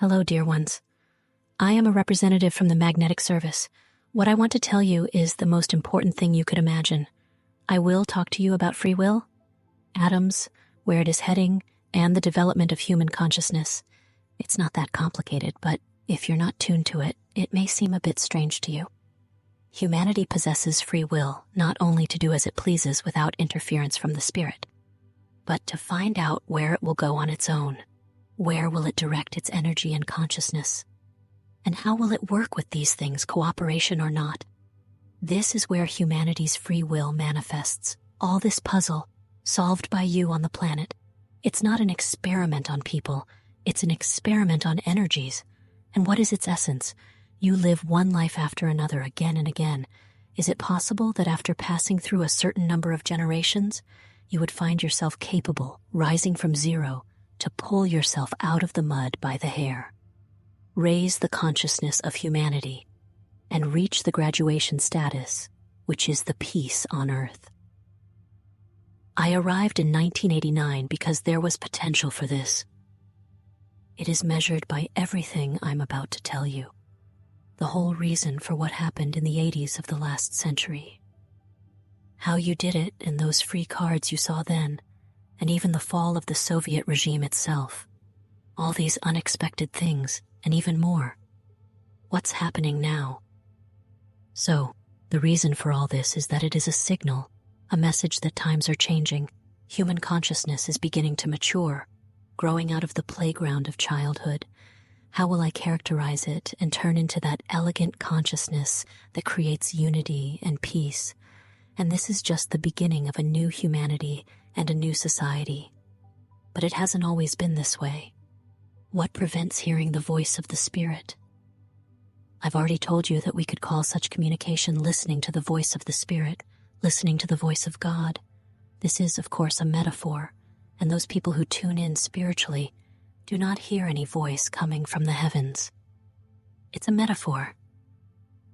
Hello, dear ones. I am a representative from the Magnetic Service. What I want to tell you is the most important thing you could imagine. I will talk to you about free will, atoms, where it is heading, and the development of human consciousness. It's not that complicated, but if you're not tuned to it, it may seem a bit strange to you. Humanity possesses free will, not only to do as it pleases without interference from the spirit, but to find out where it will go on its own. Where will it direct its energy and consciousness? And how will it work with these things, cooperation or not? This is where humanity's free will manifests. All this puzzle, solved by you on the planet. It's not an experiment on people, it's an experiment on energies. And what is its essence? You live one life after another again and again. Is it possible that after passing through a certain number of generations, you would find yourself capable, rising from zero, to pull yourself out of the mud by the hair? Raise the consciousness of humanity and reach the graduation status, which is the peace on earth. I arrived in 1989 because there was potential for this. It is measured by everything I'm about to tell you. The whole reason for what happened in the 80s of the last century. How you did it in those free cards you saw then, and even the fall of the Soviet regime itself. All these unexpected things, and even more. What's happening now? So, the reason for all this is that it is a signal, a message that times are changing. Human consciousness is beginning to mature, growing out of the playground of childhood. How will I characterize it and turn into that elegant consciousness that creates unity and peace? And this is just the beginning of a new humanity and a new society. But it hasn't always been this way. What prevents hearing the voice of the spirit? I've already told you that we could call such communication listening to the voice of the spirit, listening to the voice of God. This is, of course, a metaphor, and those people who tune in spiritually do not hear any voice coming from the heavens. It's a metaphor.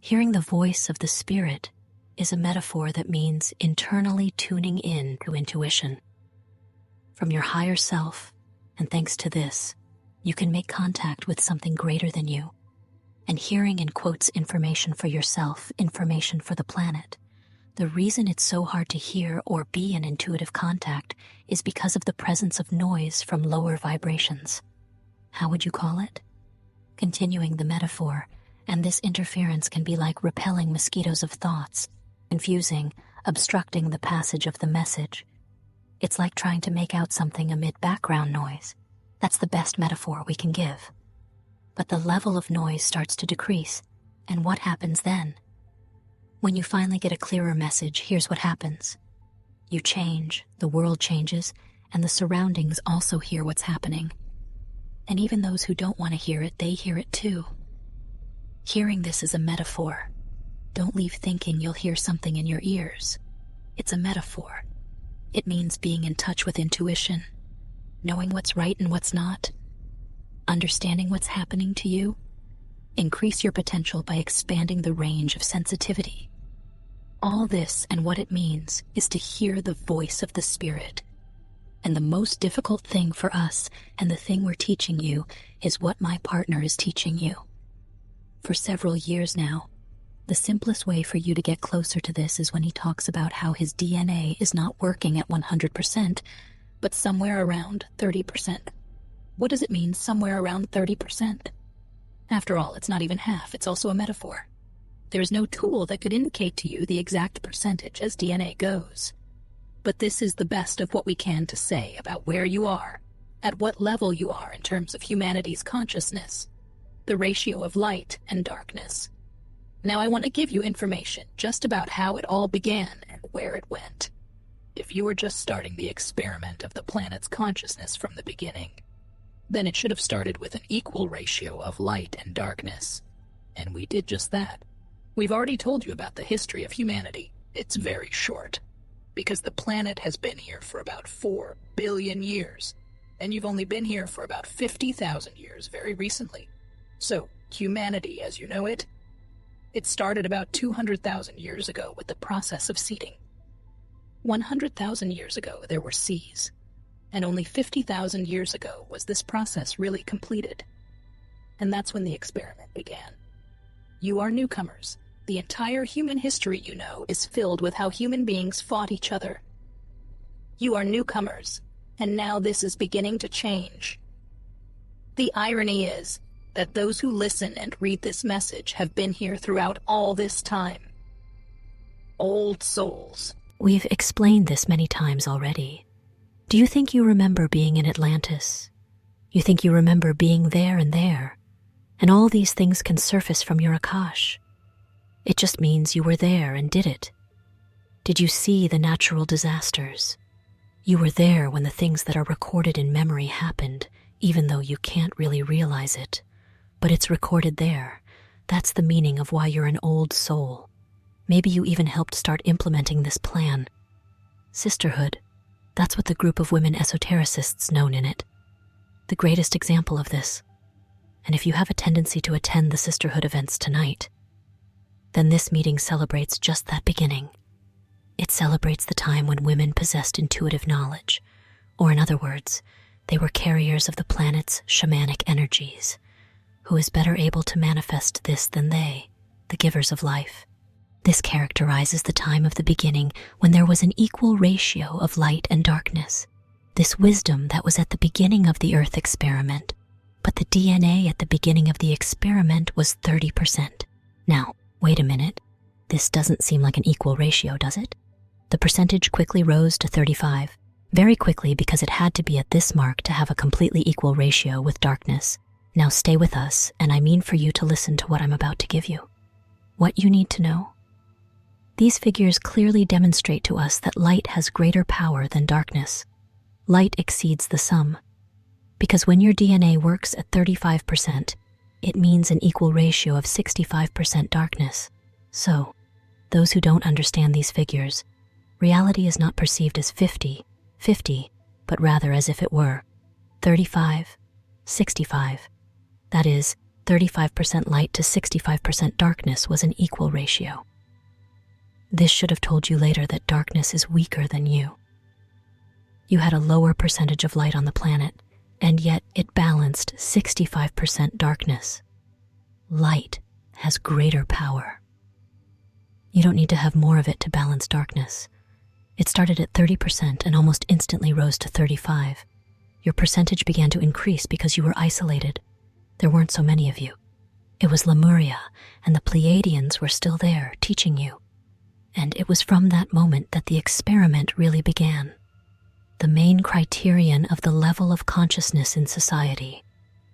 Hearing the voice of the spirit is a metaphor that means internally tuning in to intuition from your higher self, and thanks to this, you can make contact with something greater than you. And hearing in quotes information for yourself, information for the planet. The reason it's so hard to hear or be in intuitive contact is because of the presence of noise from lower vibrations. How would you call it? Continuing the metaphor, and this interference can be like repelling mosquitoes of thoughts, confusing, obstructing the passage of the message. It's like trying to make out something amid background noise. That's the best metaphor we can give. But the level of noise starts to decrease, and what happens then? When you finally get a clearer message, here's what happens. You change, the world changes, and the surroundings also hear what's happening. And even those who don't want to hear it, they hear it too. Hearing this is a metaphor. Don't leave thinking you'll hear something in your ears. It's a metaphor. It means being in touch with intuition, knowing what's right and what's not, understanding what's happening to you. Increase your potential by expanding the range of sensitivity. All this and what it means is to hear the voice of the spirit. And the most difficult thing for us, and the thing we're teaching you, is what my partner is teaching you. For several years now, the simplest way for you to get closer to this is when he talks about how his DNA is not working at 100%, but somewhere around 30%. What does it mean, somewhere around 30%? After all, it's not even half, it's also a metaphor. There is no tool that could indicate to you the exact percentage as DNA goes. But this is the best of what we can to say about where you are, at what level you are in terms of humanity's consciousness, the ratio of light and darkness. Now I want to give you information just about how it all began and where it went. If you were just starting the experiment of the planet's consciousness from the beginning, then it should have started with an equal ratio of light and darkness. And we did just that. We've already told you about the history of humanity. It's very short, because the planet has been here for about 4 billion years, and you've only been here for about 50,000 years very recently. So, humanity as you know it started about 200,000 years ago with the process of seeding. 100,000 years ago there were seas, and only 50,000 years ago was this process really completed. And that's when the experiment began. You are newcomers. The entire human history you know is filled with how human beings fought each other. You are newcomers, and now this is beginning to change. The irony is that those who listen and read this message have been here throughout all this time. Old souls. We've explained this many times already. Do you think you remember being in Atlantis? You think you remember being there, and all these things can surface from your Akash. It just means you were there and did it. Did you see the natural disasters? You were there when the things that are recorded in memory happened, even though you can't really realize it. But it's recorded there. That's the meaning of why you're an old soul. Maybe you even helped start implementing this plan. Sisterhood, that's what the group of women esotericists known in it. The greatest example of this. And if you have a tendency to attend the sisterhood events tonight, then this meeting celebrates just that beginning. It celebrates the time when women possessed intuitive knowledge, or in other words, they were carriers of the planet's shamanic energies. Who is better able to manifest this than they, the givers of life? This characterizes the time of the beginning when there was an equal ratio of light and darkness. This wisdom that was at the beginning of the Earth experiment, but the DNA at the beginning of the experiment was 30%. Now, wait a minute. This doesn't seem like an equal ratio, does it? The percentage quickly rose to 35, very quickly because it had to be at this mark to have a completely equal ratio with darkness. Now stay with us, and I mean for you to listen to what I'm about to give you. What you need to know. These figures clearly demonstrate to us that light has greater power than darkness. Light exceeds the sum. Because when your DNA works at 35%, it means an equal ratio of 65% darkness. So, those who don't understand these figures, reality is not perceived as 50-50, but rather as if it were 35-65. That is, 35% light to 65% darkness was an equal ratio. This should have told you later that darkness is weaker than you. You had a lower percentage of light on the planet, and yet it balanced 65% darkness. Light has greater power. You don't need to have more of it to balance darkness. It started at 30% and almost instantly rose to 35%. Your percentage began to increase because you were isolated. There weren't so many of you. It was Lemuria, and the Pleiadians were still there, teaching you. And it was from that moment that the experiment really began. The main criterion of the level of consciousness in society.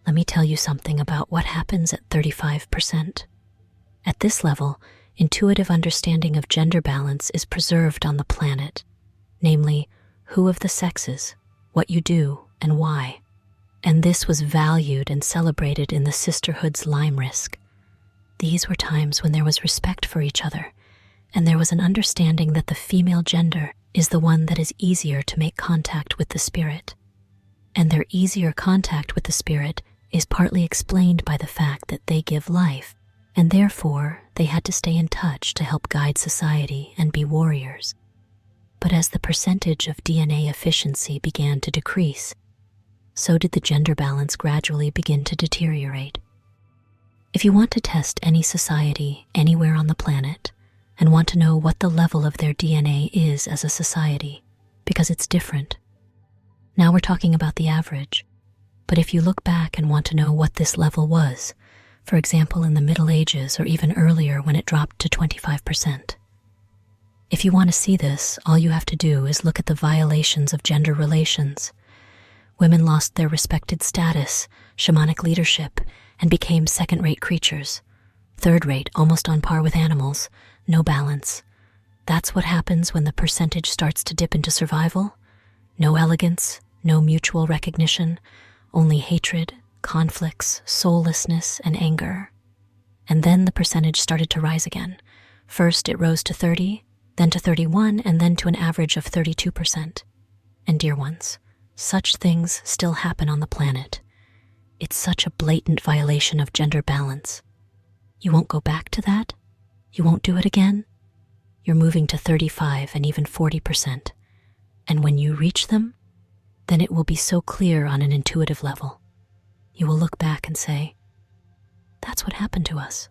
Let me tell you something about what happens at 35%. At this level, intuitive understanding of gender balance is preserved on the planet, namely, who of the sexes, what you do, and why. And this was valued and celebrated in the sisterhood's Limerisk. These were times when there was respect for each other, and there was an understanding that the female gender is the one that is easier to make contact with the spirit. And their easier contact with the spirit is partly explained by the fact that they give life, and therefore they had to stay in touch to help guide society and be warriors. But as the percentage of DNA efficiency began to decrease, so did the gender balance gradually begin to deteriorate. If you want to test any society anywhere on the planet and want to know what the level of their DNA is as a society, because it's different. Now we're talking about the average, but if you look back and want to know what this level was, for example in the Middle Ages or even earlier when it dropped to 25%. If you want to see this, all you have to do is look at the violations of gender relations. Women lost their respected status, shamanic leadership, and became second-rate creatures. Third-rate, almost on par with animals, no balance. That's what happens when the percentage starts to dip into survival. No elegance, no mutual recognition, only hatred, conflicts, soullessness, and anger. And then the percentage started to rise again. First it rose to 30, then to 31, and then to an average of 32%. And dear ones, such things still happen on the planet. It's such a blatant violation of gender balance. You won't go back to that? You won't do it again? You're moving to 35 and even 40%. And when you reach them, then it will be so clear on an intuitive level. You will look back and say, what happened to us.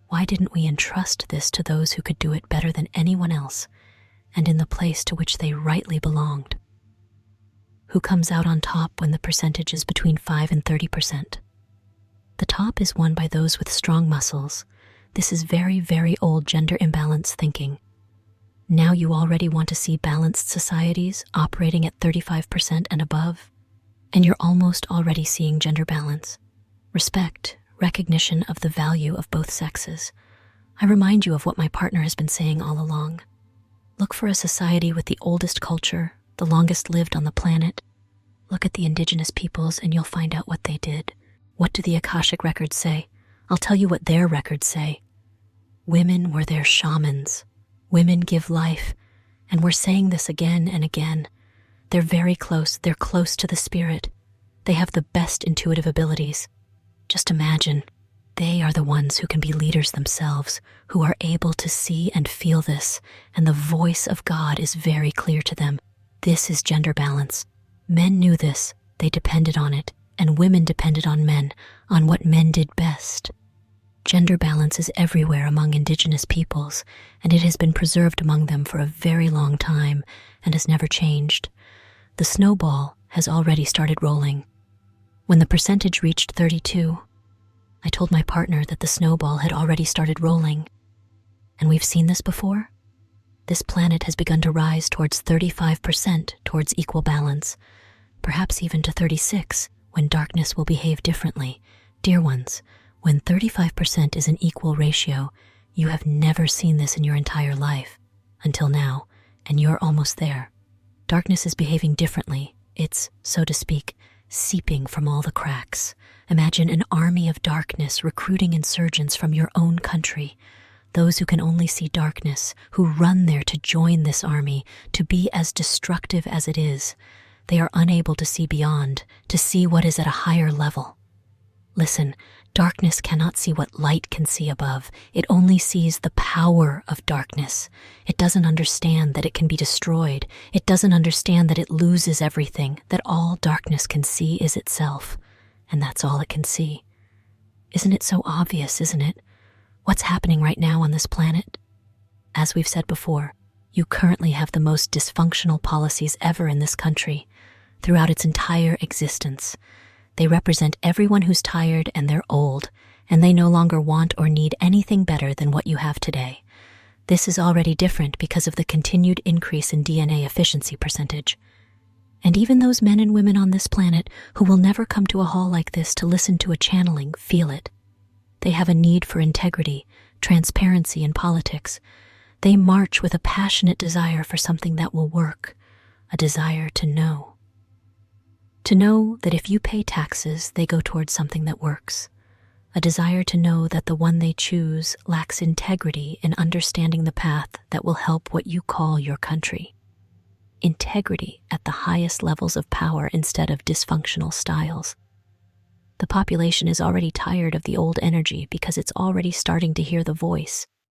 Why didn't we entrust this to those who could do it better than anyone else and in the place to which they rightly belonged? Who comes out on top when the percentage is between 5 and 30%? The top is won by those with strong muscles. This is very, very old gender imbalance thinking. Now you already want to see balanced societies operating at 35% and above, and you're almost already seeing gender balance. Respect, recognition of the value of both sexes. I remind you of what my partner has been saying all along. Look for a society with the oldest culture, the longest lived on the planet. Look at the indigenous peoples and you'll find out what they did. What do the Akashic records say? I'll tell you what their records say. Women were their shamans. Women give life, and we're saying this again and again. They're very close. They're close to the spirit. They have the best intuitive abilities. Just imagine, they are the ones who can be leaders themselves, who are able to see and feel this, and the voice of God is very clear to them. This is gender balance. Men knew this, they depended on it, and women depended on men, on what men did best. Gender balance is everywhere among indigenous peoples, and it has been preserved among them for a very long time and has never changed. The snowball has already started rolling. When the percentage reached 32, I told my partner that the snowball had already started rolling. And we've seen this before? This planet has begun to rise towards 35% towards equal balance, perhaps even to 36, when darkness will behave differently. Dear ones, when 35% is an equal ratio, you have never seen this in your entire life, until now, and you're almost there. Darkness is behaving differently. It's, so to speak, seeping from all the cracks. Imagine an army of darkness recruiting insurgents from your own country, those who can only see darkness, who run there to join this army, to be as destructive as it is. They are unable to see beyond, to see what is at a higher level. Listen, darkness cannot see what light can see above. It only sees the power of darkness. It doesn't understand that it can be destroyed. It doesn't understand that it loses everything, that all darkness can see is itself, and that's all it can see. Isn't it so obvious, isn't it? What's happening right now on this planet? As we've said before, you currently have the most dysfunctional policies ever in this country, throughout its entire existence. They represent everyone who's tired and they're old, and they no longer want or need anything better than what you have today. This is already different because of the continued increase in DNA efficiency percentage. And even those men and women on this planet who will never come to a hall like this to listen to a channeling feel it. They have a need for integrity, transparency in politics. They march with a passionate desire for something that will work, a desire to know. To know that if you pay taxes, they go towards something that works. A desire to know that the one they choose lacks integrity in understanding the path that will help what you call your country. Integrity at the highest levels of power instead of dysfunctional styles. The population is already tired of the old energy because it's already starting to hear the voice.